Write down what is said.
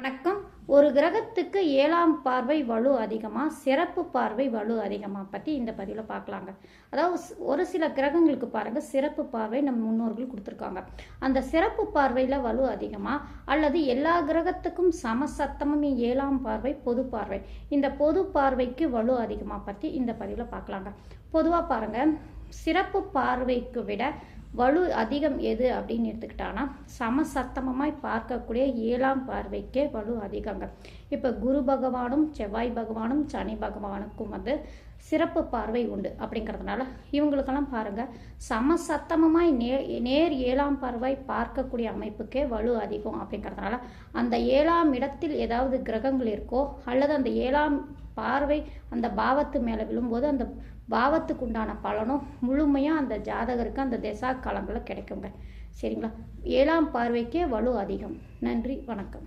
வணக்கம். ஒரு கிரகத்துக்கு 7ஆம் பார்வை வலு அதிகமா, சிறப்பு பார்வை வலு அதிகமா பற்றி இந்த பதிவில் பார்க்கலாங்க. அதாவது ஒரு சில கிரகங்களுக்கு பாருங்க சிறப்பு பார்வை நம்ம முன்னோர்கள் கொடுத்துருக்காங்க. அந்த சிறப்பு பார்வையில் வலு அதிகமா அல்லது எல்லா கிரகத்துக்கும் சமசத்தமும் 7ஆம் பார்வை பொது பார்வை, இந்த பொது பார்வைக்கு வலு அதிகமா பற்றி இந்த பதிவில் பார்க்கலாங்க. பொதுவாக பாருங்க, சிறப்பு பார்வைக்கு விட வலு அதிகம் எது அப்படின்னு எடுத்துக்கிட்டான்னா சமசத்தமமாய் பார்க்கக்கூடிய 7ஆம் பார்வைக்கே வலு அதிகங்க. இப்போ குரு பகவானும் செவ்வாய் பகவானும் சனி பகவானுக்கும் சிறப்பு பார்வை உண்டு. அப்படிங்கிறதுனால இவங்களுக்கெல்லாம் பாருங்க சமசத்தமமாய் நேர் 7ஆம் பார்வை பார்க்கக்கூடிய அமைப்புக்கே வலு அதிகம். அப்படிங்கிறதுனால அந்த 7ஆம் இடத்தில் ஏதாவது கிரகங்கள் இருக்கோ அல்லது அந்த 7ஆம் பார்வை அந்த பாவத்து மேலே விழும்போது அந்த பாவத்துக்கு உண்டான பலனும் முழுமையாக அந்த ஜாதகருக்கு அந்த திசா காலங்களில் கிடைக்குங்க. சரிங்களா? 7ஆம் பார்வைக்கே வலு அதிகம். நன்றி, வணக்கம்.